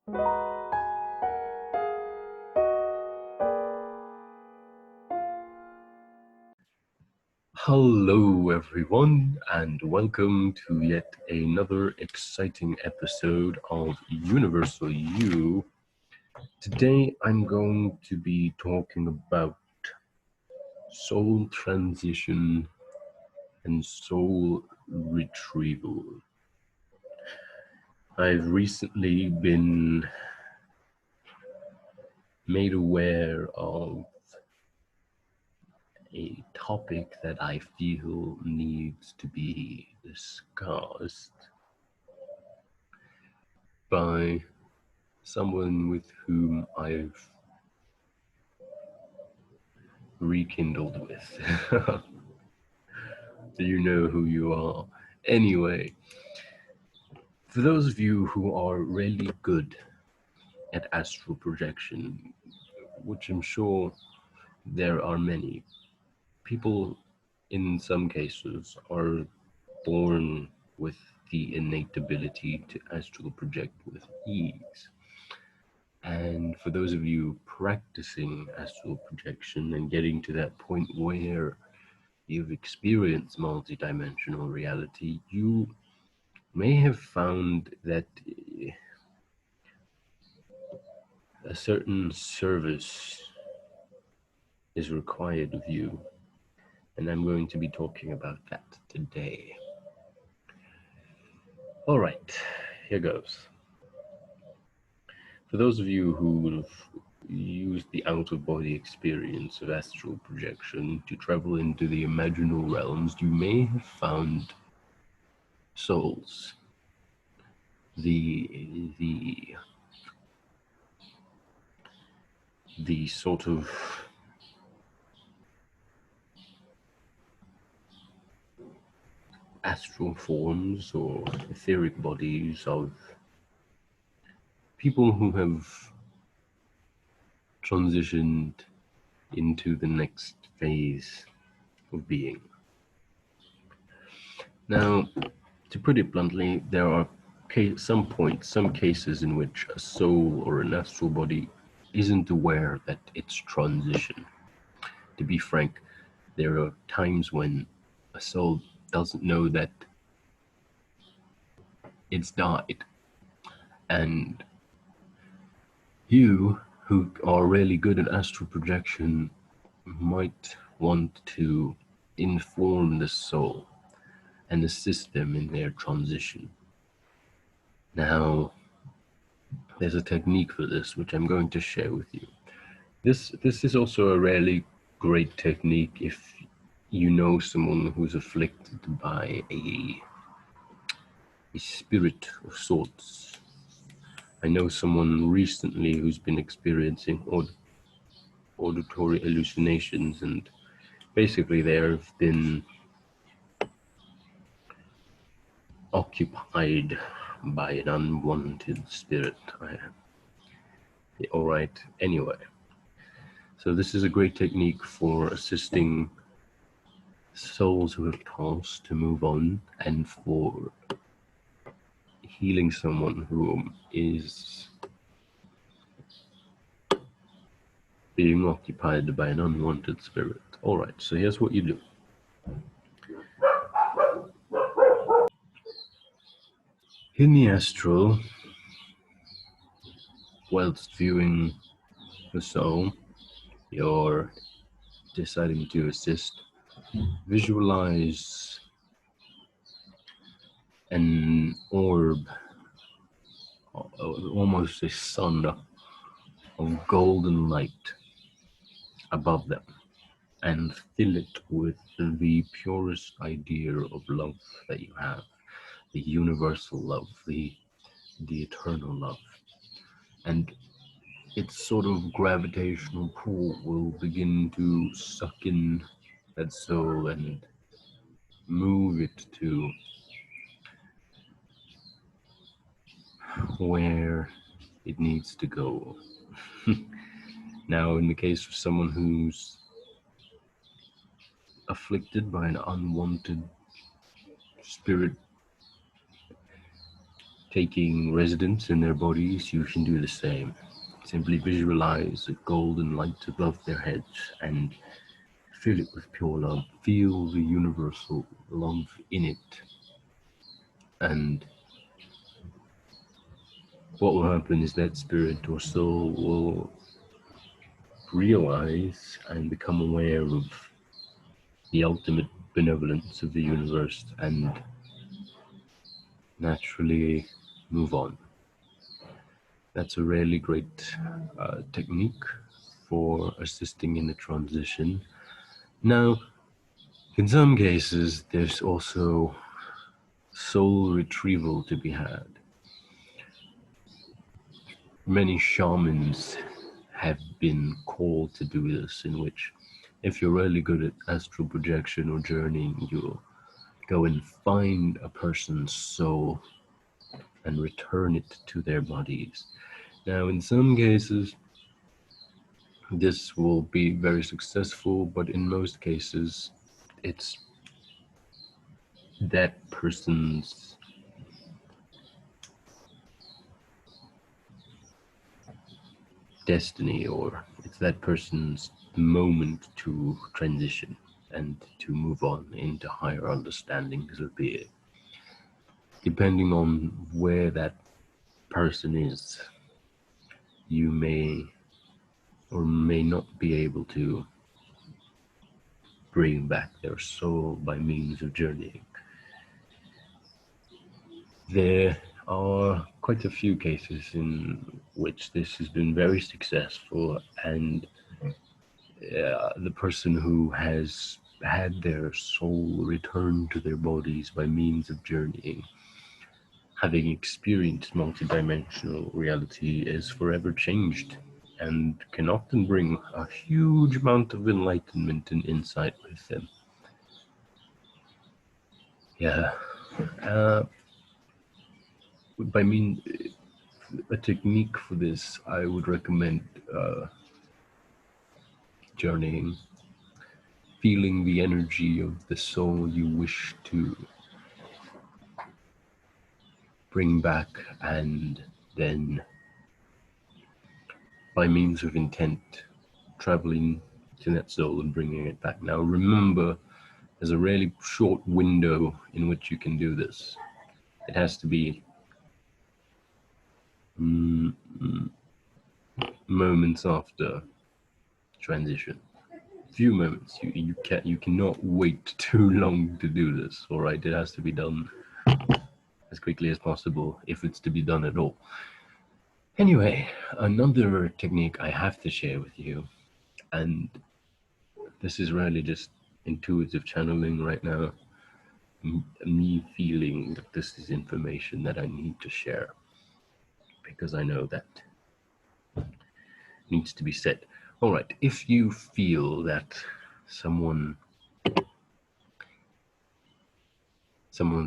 Hello, everyone, and welcome to yet another exciting episode of Universal You. Today, I'm going to be talking about soul transition and soul retrieval. I've recently been made aware of a topic that I feel needs to be discussed by someone with whom I've rekindled with. Do you know who you are? Anyway, for those of you who are really good at astral projection, which I'm sure there are many, people in some cases are born with the innate ability to astral project with ease. And for those of you practicing astral projection and getting to that point where you've experienced multidimensional reality, you may have found that a certain service is required of you, and I'm going to be talking about that today. All right, here goes. For those of you who have used the out-of-body experience of astral projection to travel into the imaginal realms, you may have found souls. The sort of astral forms or etheric bodies of people who have transitioned into the next phase of being. Now, to put it bluntly, there are some cases in which a soul or an astral body isn't aware that it's transition. To be frank, there are times when a soul doesn't know that it's died. And you, who are really good at astral projection, might want to inform the soul and assist them in their transition. Now, there's a technique for this, which I'm going to share with you. This is also a really great technique if you know someone who's afflicted by a spirit of sorts. I know someone recently who's been experiencing auditory hallucinations, and basically they've been occupied by an unwanted spirit. All right, anyway. So this is a great technique for assisting souls who have passed to move on, and for healing someone who is being occupied by an unwanted spirit. All right, so here's what you do. In the astral, whilst viewing the soul you're deciding to assist, visualize an orb, almost a sun of golden light above them, and fill it with the purest idea of love that you have, the universal love, the eternal love. And its sort of gravitational pull will begin to suck in that soul and move it to where it needs to go. Now, in the case of someone who's afflicted by an unwanted spirit, taking residence in their bodies, you can do the same. Simply visualize a golden light above their heads and fill it with pure love. Feel the universal love in it. And what will happen is that spirit or soul will realize and become aware of the ultimate benevolence of the universe and naturally move on. That's a really great technique for assisting in the transition. Now, in some cases, there's also soul retrieval to be had. Many shamans have been called to do this, in which if you're really good at astral projection or journeying, you'll go and find a person's soul and return it to their bodies. Now, in some cases, this will be very successful, but in most cases, it's that person's destiny, or it's that person's moment to transition and to move on into higher understandings of being. Depending on where that person is, you may or may not be able to bring back their soul by means of journeying. There are quite a few cases in which this has been very successful, and the person who has had their soul return to their bodies by means of journeying, having experienced multidimensional reality, is forever changed and can often bring a huge amount of enlightenment and insight with them. Yeah. By mean, a technique for this, I would recommend journeying, feeling the energy of the soul you wish to bring back, and then by means of intent, traveling to that soul and bringing it back. Now remember, there's a really short window in which you can do this. It has to be moments after transition. Few moments. You cannot wait too long to do this. All right, it has to be done as quickly as possible if it's to be done at all. Anyway, another technique I have to share with you, and this is really just intuitive channeling right now, me feeling that this is information that I need to share because I know that needs to be said. All right, if you feel that someone's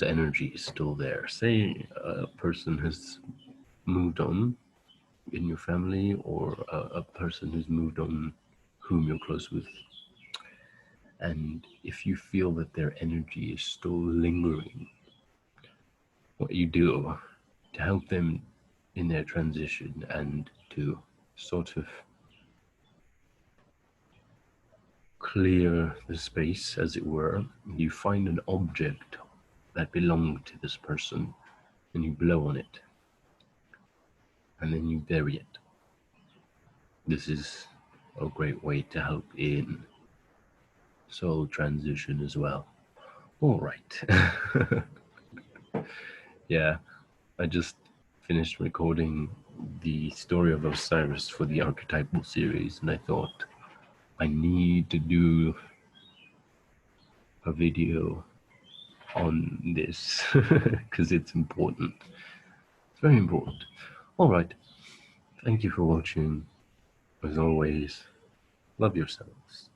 energy is still there, say a person has moved on in your family, or a person who's moved on whom you're close with, and if you feel that their energy is still lingering, what you do to help them in their transition and to sort of clear the space, as it were, you find an object that belonged to this person and you blow on it and then you bury it. This is a great way to help in soul transition as well. All right. Yeah, I just finished recording the story of Osiris for the archetypal series, and I thought I need to do a video on this because it's important. It's very important. All right. Thank you for watching. As always, love yourselves.